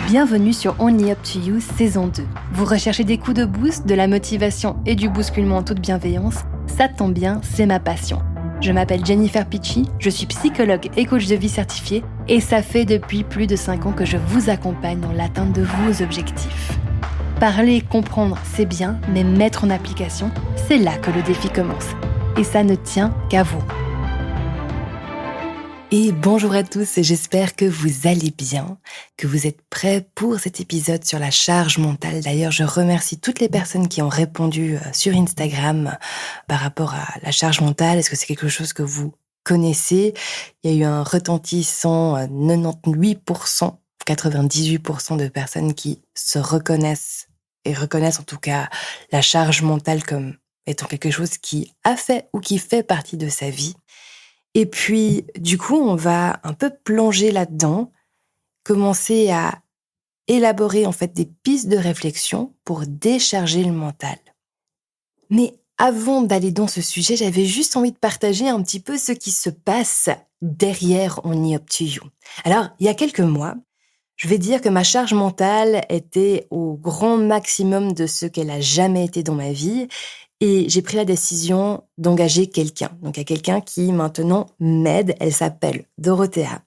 Bienvenue sur Only Up to You saison 2. Vous recherchez des coups de boost, de la motivation et du bousculement en toute bienveillance? Ça tombe bien, c'est ma passion. Je m'appelle Jennifer Picci, je suis psychologue et coach de vie certifiée et ça fait depuis plus de 5 ans que je vous accompagne dans l'atteinte de vos objectifs. Parler et comprendre, c'est bien, mais mettre en application, c'est là que le défi commence. Et ça ne tient qu'à vous. Et bonjour à tous, j'espère que vous allez bien, que vous êtes prêts pour cet épisode sur la charge mentale. D'ailleurs, je remercie toutes les personnes qui ont répondu sur Instagram par rapport à la charge mentale. Est-ce que c'est quelque chose que vous connaissez? Il y a eu un retentissant 98%, 98% de personnes qui se reconnaissent et reconnaissent en tout cas la charge mentale comme étant quelque chose qui a fait ou qui fait partie de sa vie. Et puis, du coup, on va un peu plonger là-dedans, commencer à élaborer en fait des pistes de réflexion pour décharger le mental. Mais avant d'aller dans ce sujet, j'avais juste envie de partager un petit peu ce qui se passe derrière Only Up to You. Alors, il y a quelques mois, je vais dire que ma charge mentale était au grand maximum de ce qu'elle a jamais été dans ma vie. Et j'ai pris la décision d'engager quelqu'un. Donc, il y a quelqu'un qui maintenant m'aide. Elle s'appelle Dorothea.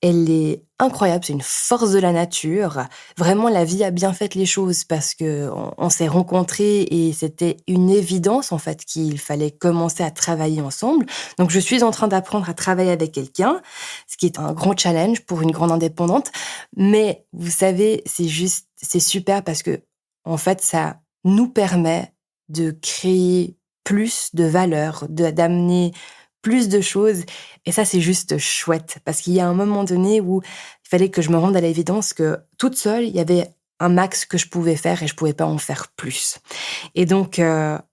Elle est incroyable, c'est une force de la nature. Vraiment, la vie a bien fait les choses parce que on s'est rencontrés et c'était une évidence en fait qu'il fallait commencer à travailler ensemble. Donc, je suis en train d'apprendre à travailler avec quelqu'un, ce qui est un grand challenge pour une grande indépendante. Mais vous savez, c'est super parce que en fait, ça nous permet de créer plus de valeur, d'amener plus de choses. Et ça, c'est juste chouette. Parce qu'il y a un moment donné où il fallait que je me rende à l'évidence que toute seule, il y avait un max que je pouvais faire et je pouvais pas en faire plus. Et donc,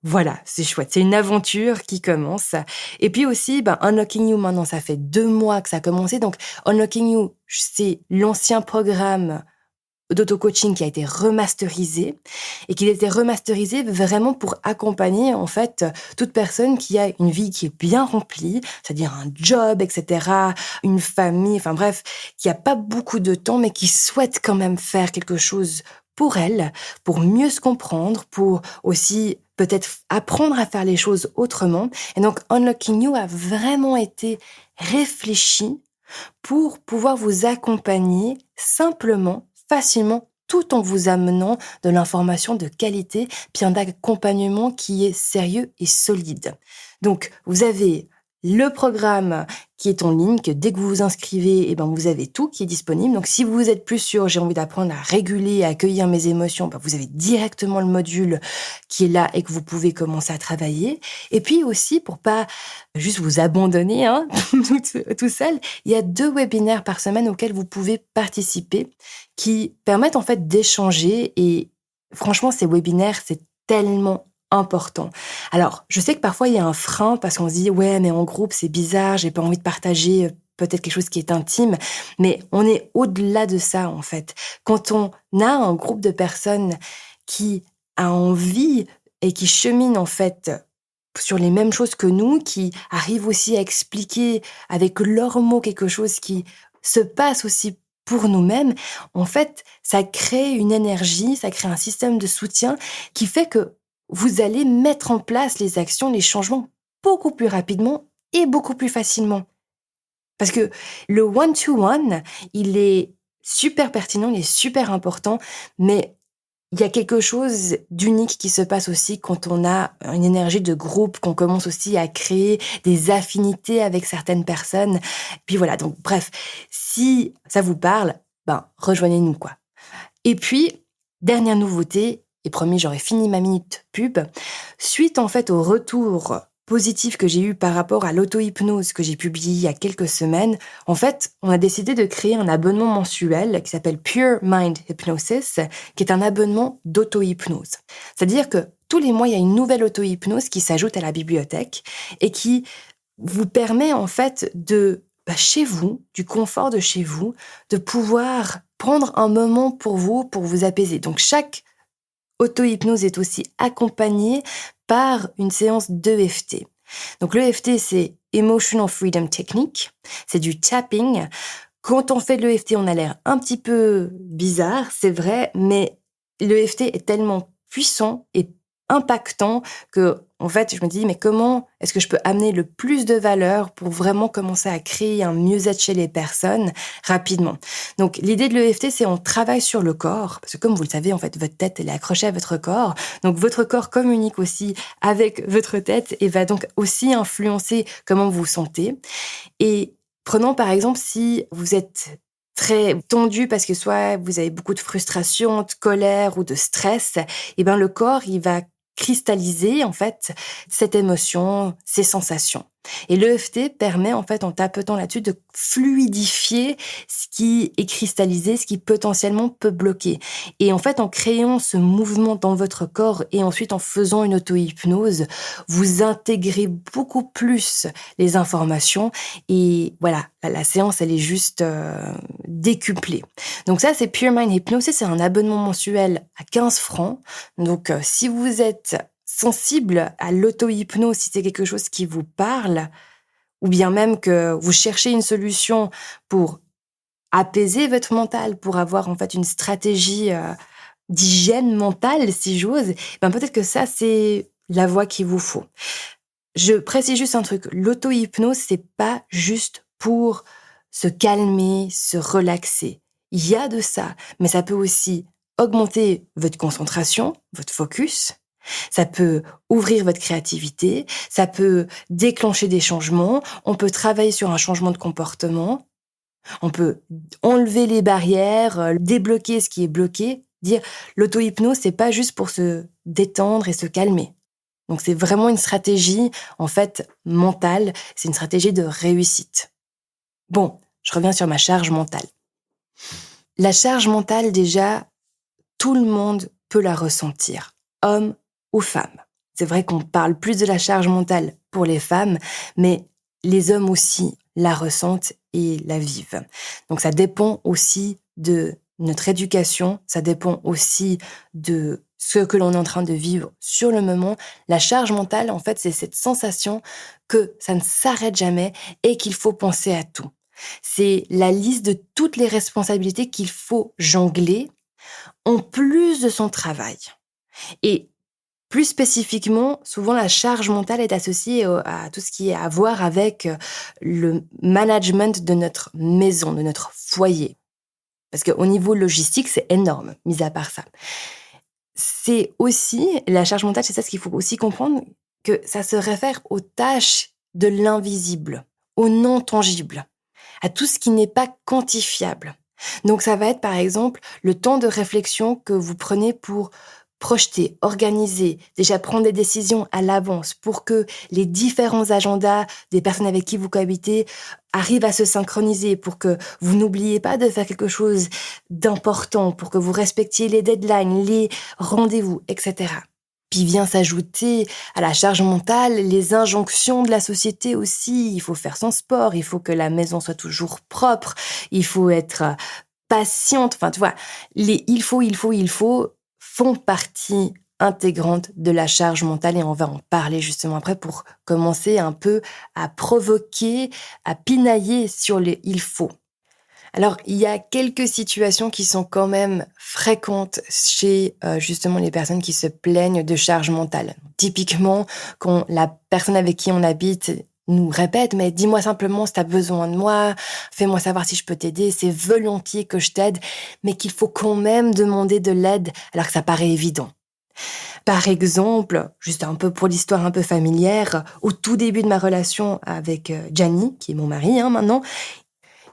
voilà, c'est chouette. C'est une aventure qui commence. Et puis aussi, Unlocking You, maintenant, ça fait 2 mois que ça a commencé. Donc, Unlocking You, c'est l'ancien programme d'auto-coaching qui a été remasterisé et qui a été remasterisé vraiment pour accompagner en fait toute personne qui a une vie qui est bien remplie, c'est-à-dire un job, etc., une famille, enfin bref, qui a pas beaucoup de temps mais qui souhaite quand même faire quelque chose pour elle, pour mieux se comprendre, pour aussi peut-être apprendre à faire les choses autrement. Et donc Unlocking You a vraiment été réfléchi pour pouvoir vous accompagner simplement, facilement, tout en vous amenant de l'information de qualité, puis un accompagnement qui est sérieux et solide. Donc, vous avez le programme qui est en ligne, que dès que vous vous inscrivez, vous avez tout qui est disponible. Donc, si vous êtes plus sûr, j'ai envie d'apprendre à réguler, à accueillir mes émotions, vous avez directement le module qui est là et que vous pouvez commencer à travailler. Et puis aussi, pour pas juste vous abandonner tout seul, il y a 2 webinaires par semaine auxquels vous pouvez participer qui permettent en fait d'échanger. Et franchement, ces webinaires, c'est tellement important. Alors, je sais que parfois, il y a un frein parce qu'on se dit « Ouais, mais en groupe, c'est bizarre, j'ai pas envie de partager peut-être quelque chose qui est intime. » Mais on est au-delà de ça, en fait. Quand on a un groupe de personnes qui a envie et qui chemine, en fait, sur les mêmes choses que nous, qui arrivent aussi à expliquer avec leurs mots quelque chose qui se passe aussi pour nous-mêmes, en fait, ça crée une énergie, ça crée un système de soutien qui fait que vous allez mettre en place les actions, les changements beaucoup plus rapidement et beaucoup plus facilement. Parce que le one-to-one, il est super pertinent, il est super important, mais il y a quelque chose d'unique qui se passe aussi quand on a une énergie de groupe, qu'on commence aussi à créer des affinités avec certaines personnes. Puis voilà, donc bref, si ça vous parle, rejoignez-nous, quoi. Et puis, dernière nouveauté, et promis, j'aurai fini ma minute pub, suite en fait au retour positif que j'ai eu par rapport à l'auto-hypnose que j'ai publié il y a quelques semaines, en fait, on a décidé de créer un abonnement mensuel qui s'appelle Pure Mind Hypnosis, qui est un abonnement d'auto-hypnose. C'est-à-dire que tous les mois, il y a une nouvelle auto-hypnose qui s'ajoute à la bibliothèque et qui vous permet en fait de, chez vous, du confort de chez vous, de pouvoir prendre un moment pour vous apaiser. Donc chaque auto-hypnose est aussi accompagnée par une séance d'EFT. Donc l'EFT, c'est Emotional Freedom Technique, c'est du tapping Quand on fait de l'EFT, on a l'air un petit peu bizarre, c'est vrai, mais l'EFT est tellement puissant et impactant que, en fait, je me dis: «Mais comment est-ce que je peux amener le plus de valeur pour vraiment commencer à créer un mieux-être chez les personnes rapidement?» Donc l'idée de l'EFT, c'est on travaille sur le corps, parce que comme vous le savez, en fait, votre tête, elle est accrochée à votre corps. Donc votre corps communique aussi avec votre tête et va donc aussi influencer comment vous vous sentez. Et prenons par exemple si vous êtes très tendu parce que soit vous avez beaucoup de frustration, de colère ou de stress, et ben le corps, il va cristalliser en fait cette émotion, ces sensations. Et l'EFT permet en fait en tapotant là-dessus de fluidifier ce qui est cristallisé, ce qui potentiellement peut bloquer. Et en fait en créant ce mouvement dans votre corps et ensuite en faisant une auto-hypnose, vous intégrez beaucoup plus les informations et voilà, la séance, elle est juste décuplée. Donc ça, c'est Pure Mind Hypnosis, c'est un abonnement mensuel à 15 francs. Donc si vous êtes sensible à l'auto-hypnose, si c'est quelque chose qui vous parle, ou bien même que vous cherchez une solution pour apaiser votre mental, pour avoir en fait une stratégie d'hygiène mentale, si j'ose, ben peut-être que ça, c'est la voie qu'il vous faut. Je précise juste un truc, l'auto-hypnose, c'est pas juste pour se calmer, se relaxer. Il y a de ça, mais ça peut aussi augmenter votre concentration, votre focus. Ça peut ouvrir votre créativité, ça peut déclencher des changements, on peut travailler sur un changement de comportement, on peut enlever les barrières, débloquer ce qui est bloqué, dire l'auto-hypnose, c'est pas juste pour se détendre et se calmer. Donc c'est vraiment une stratégie, en fait, mentale, c'est une stratégie de réussite. Bon, je reviens sur ma charge mentale. La charge mentale, déjà, tout le monde peut la ressentir, homme ou femme. C'est vrai qu'on parle plus de la charge mentale pour les femmes, mais les hommes aussi la ressentent et la vivent. Donc ça dépend aussi de notre éducation, ça dépend aussi de ce que l'on est en train de vivre sur le moment. La charge mentale, en fait, c'est cette sensation que ça ne s'arrête jamais et qu'il faut penser à tout. C'est la liste de toutes les responsabilités qu'il faut jongler en plus de son travail. Et plus spécifiquement, souvent la charge mentale est associée à tout ce qui est à voir avec le management de notre maison, de notre foyer. Parce qu'au niveau logistique, c'est énorme, mis à part ça. C'est aussi, la charge mentale, c'est ça ce qu'il faut aussi comprendre, que ça se réfère aux tâches de l'invisible, au non tangible, à tout ce qui n'est pas quantifiable. Donc ça va être par exemple le temps de réflexion que vous prenez pour projeter, organiser, déjà prendre des décisions à l'avance pour que les différents agendas des personnes avec qui vous cohabitez arrivent à se synchroniser, pour que vous n'oubliez pas de faire quelque chose d'important, pour que vous respectiez les deadlines, les rendez-vous, etc. Puis vient s'ajouter à la charge mentale les injonctions de la société aussi. Il faut faire son sport, il faut que la maison soit toujours propre, il faut être patiente. Enfin, tu vois, les il faut font partie intégrante de la charge mentale et on va en parler justement après pour commencer un peu à provoquer, à pinailler sur les il faut. Alors, il y a quelques situations qui sont quand même fréquentes chez, justement les personnes qui se plaignent de charge mentale. Typiquement, quand la personne avec qui on habite nous répète: «Mais dis-moi simplement si tu as besoin de moi, fais-moi savoir si je peux t'aider, c'est volontiers que je t'aide», mais qu'il faut quand même demander de l'aide alors que ça paraît évident. Par exemple, juste un peu pour l'histoire un peu familière, au tout début de ma relation avec, Gianni, qui est mon mari, hein, maintenant,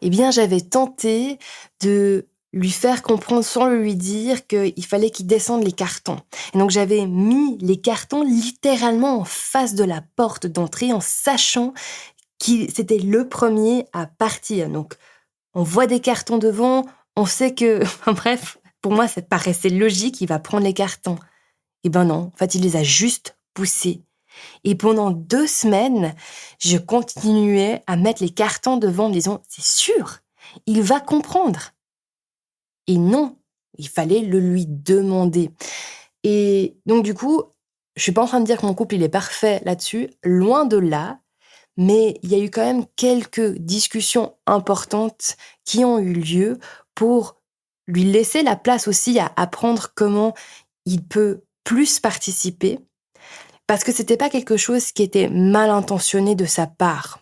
eh bien, j'avais tenté de lui faire comprendre sans le lui dire qu'il fallait qu'il descende les cartons. Et donc, j'avais mis les cartons littéralement en face de la porte d'entrée en sachant qu'il c'était le premier à partir. Donc, on voit des cartons devant, on sait que, enfin bref, pour moi, ça paraissait logique, il va prendre les cartons. Eh ben non, en fait, il les a juste poussés. Et pendant 2 semaines, je continuais à mettre les cartons devant en me disant: «C'est sûr, il va comprendre». Et non, il fallait le lui demander. Et donc du coup, je suis pas en train de dire que mon couple, il est parfait là-dessus, loin de là, mais il y a eu quand même quelques discussions importantes qui ont eu lieu pour lui laisser la place aussi à apprendre comment il peut plus participer, parce que c'était pas quelque chose qui était mal intentionné de sa part.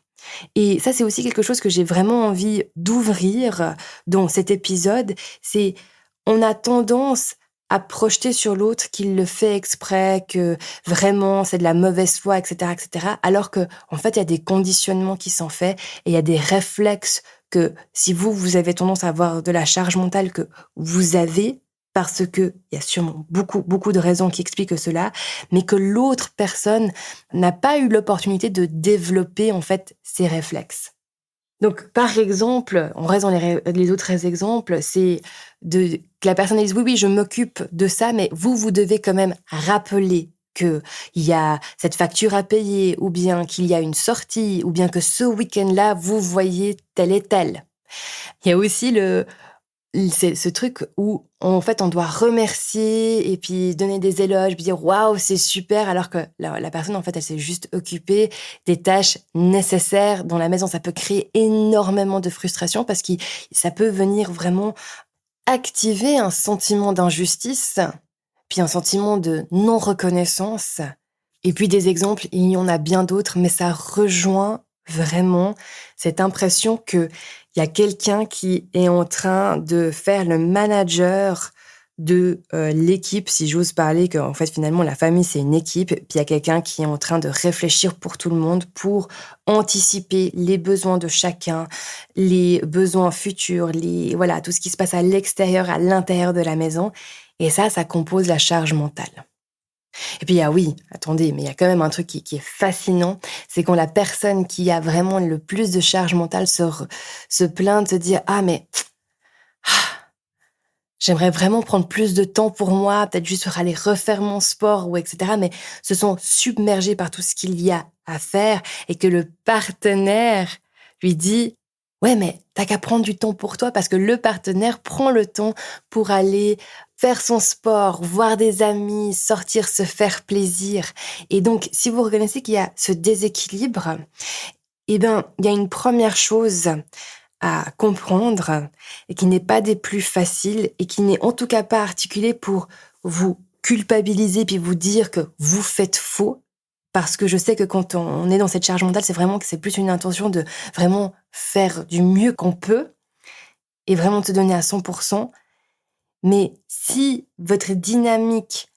Et ça, c'est aussi quelque chose que j'ai vraiment envie d'ouvrir dans cet épisode. C'est, on a tendance à projeter sur l'autre qu'il le fait exprès, que vraiment c'est de la mauvaise foi, etc., etc. Alors que, en fait, il y a des conditionnements qui sont faits et il y a des réflexes que si vous avez tendance à avoir de la charge mentale que vous avez, parce que il y a sûrement beaucoup, beaucoup de raisons qui expliquent cela, mais que l'autre personne n'a pas eu l'opportunité de développer, en fait, ses réflexes. Donc, par exemple, on reste dans les autres exemples, c'est que la personne dise: «Oui, oui, je m'occupe de ça, mais vous devez quand même rappeler qu'il y a cette facture à payer ou bien qu'il y a une sortie ou bien que ce week-end-là, vous voyez tel et tel». Il y a aussi c'est ce truc où, en fait, on doit remercier et puis donner des éloges, puis dire: «Waouh, c'est super!» alors que la personne, en fait, elle s'est juste occupée des tâches nécessaires dans la maison. Ça peut créer énormément de frustration parce que ça peut venir vraiment activer un sentiment d'injustice, puis un sentiment de non-reconnaissance. Et puis des exemples, il y en a bien d'autres, mais ça rejoint vraiment cette impression qu'il y a quelqu'un qui est en train de faire le manager de l'équipe, si j'ose parler, qu'en fait finalement la famille c'est une équipe, puis il y a quelqu'un qui est en train de réfléchir pour tout le monde, pour anticiper les besoins de chacun, les besoins futurs, voilà, tout ce qui se passe à l'extérieur, à l'intérieur de la maison. Et ça compose la charge mentale. Et puis, oui, attendez, mais il y a quand même un truc qui est fascinant, c'est quand la personne qui a vraiment le plus de charge mentale se plaint de se dire: «Ah mais j'aimerais vraiment prendre plus de temps pour moi, peut-être juste aller refaire mon sport ou et cetera», mais se sont submergés par tout ce qu'il y a à faire et que le partenaire lui dit: «Ouais, mais t'as qu'à prendre du temps pour toi», parce que le partenaire prend le temps pour aller faire son sport, voir des amis, sortir, se faire plaisir. Et donc, si vous reconnaissez qu'il y a ce déséquilibre, eh ben, il y a une première chose à comprendre et qui n'est pas des plus faciles et qui n'est en tout cas pas articulée pour vous culpabiliser puis vous dire que vous faites faux. Parce que je sais que quand on est dans cette charge mentale, c'est vraiment que c'est plus une intention de vraiment faire du mieux qu'on peut et vraiment de se donner à 100%. Mais si votre dynamique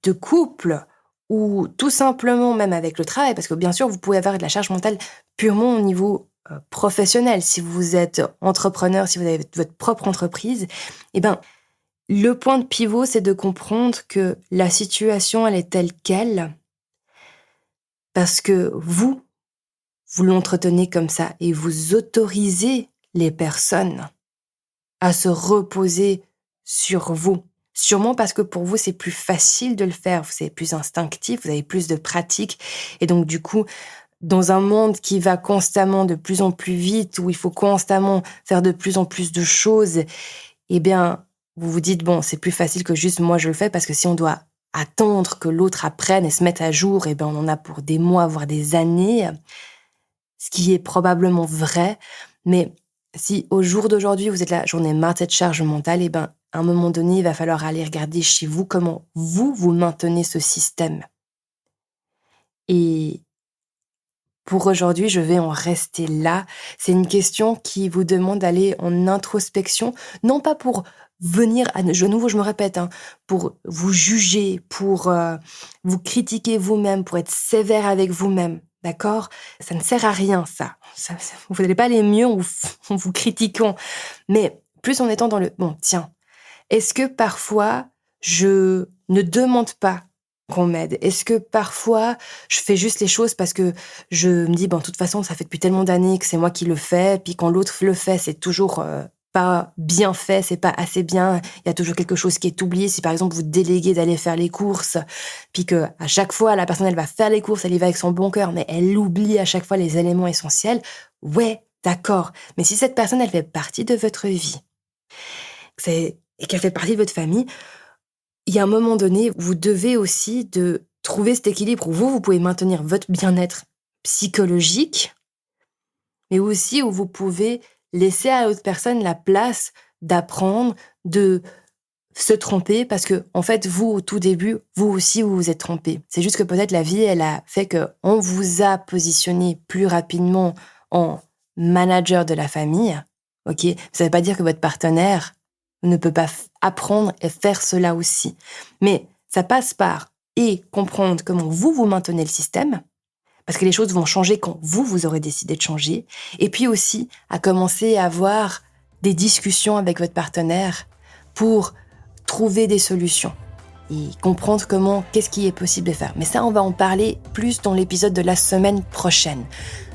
de couple ou tout simplement même avec le travail, parce que bien sûr, vous pouvez avoir de la charge mentale purement au niveau professionnel. Si vous êtes entrepreneur, si vous avez votre propre entreprise, eh ben, le point de pivot, c'est de comprendre que la situation, elle est telle qu'elle, parce que vous l'entretenez comme ça et vous autorisez les personnes à se reposer sur vous. Sûrement parce que pour vous, c'est plus facile de le faire, c'est plus instinctif, vous avez plus de pratique et donc du coup, dans un monde qui va constamment de plus en plus vite, où il faut constamment faire de plus en plus de choses, eh bien, vous vous dites: «Bon, c'est plus facile que juste moi je le fais», parce que si on doit attendre que l'autre apprenne et se mette à jour, eh ben, on en a pour des mois, voire des années, ce qui est probablement vrai. Mais si au jour d'aujourd'hui, vous êtes là: «J'en ai marre de cette charge mentale», eh ben, à un moment donné, il va falloir aller regarder chez vous comment vous maintenez ce système. Et pour aujourd'hui, je vais en rester là. C'est une question qui vous demande d'aller en introspection, non pas pour venir à nouveau, je me répète, hein, pour vous juger, pour, vous critiquer vous-même, pour être sévère avec vous-même, d'accord? Ça ne sert à rien ça vous n'allez pas aller mieux en vous critiquant, mais plus en étant dans le: «Bon, tiens, est-ce que parfois je ne demande pas qu'on m'aide? Est-ce que parfois je fais juste les choses parce que je me dis: «Bon, de toute façon, ça fait depuis tellement d'années que c'est moi qui le fais», puis quand l'autre le fait, c'est toujours, pas bien fait, c'est pas assez bien, il y a toujours quelque chose qui est oublié. Si par exemple vous déléguez d'aller faire les courses, puis qu'à chaque fois la personne elle va faire les courses, elle y va avec son bon cœur, mais elle oublie à chaque fois les éléments essentiels, ouais, d'accord. Mais si cette personne elle fait partie de votre vie, et qu'elle fait partie de votre famille, il y a un moment donné, vous devez aussi de trouver cet équilibre où vous pouvez maintenir votre bien-être psychologique, mais aussi où vous pouvez laisser à l'autre personne la place d'apprendre, de se tromper, parce que, en fait, vous, au tout début, vous aussi, vous vous êtes trompé. C'est juste que peut-être la vie, elle a fait qu'on vous a positionné plus rapidement en manager de la famille, ok? Ça veut pas dire que votre partenaire ne peut pas apprendre et faire cela aussi. Mais ça passe par comprendre comment vous maintenez le système, parce que les choses vont changer quand vous aurez décidé de changer, et puis aussi à commencer à avoir des discussions avec votre partenaire pour trouver des solutions et comprendre qu'est-ce qui est possible de faire. Mais ça, on va en parler plus dans l'épisode de la semaine prochaine.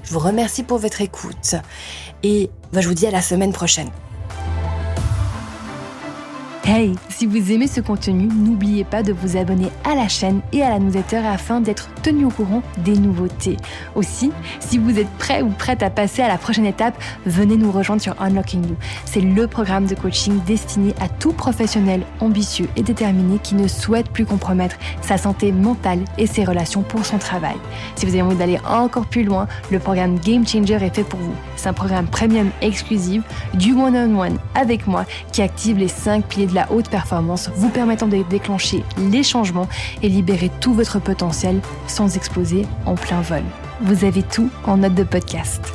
Je vous remercie pour votre écoute et je vous dis à la semaine prochaine. Hey, si vous aimez ce contenu, n'oubliez pas de vous abonner à la chaîne et à la newsletter afin d'être tenu au courant des nouveautés. Aussi, si vous êtes prêt ou prête à passer à la prochaine étape, venez nous rejoindre sur Unlocking You. C'est le programme de coaching destiné à tout professionnel ambitieux et déterminé qui ne souhaite plus compromettre sa santé mentale et ses relations pour son travail. Si vous avez envie d'aller encore plus loin, le programme Game Changer est fait pour vous. C'est un programme premium exclusif, du one-on-one avec moi qui active les 5 piliers de la haute performance, vous permettant de déclencher les changements et libérer tout votre potentiel sans exploser en plein vol. Vous avez tout en note de podcast.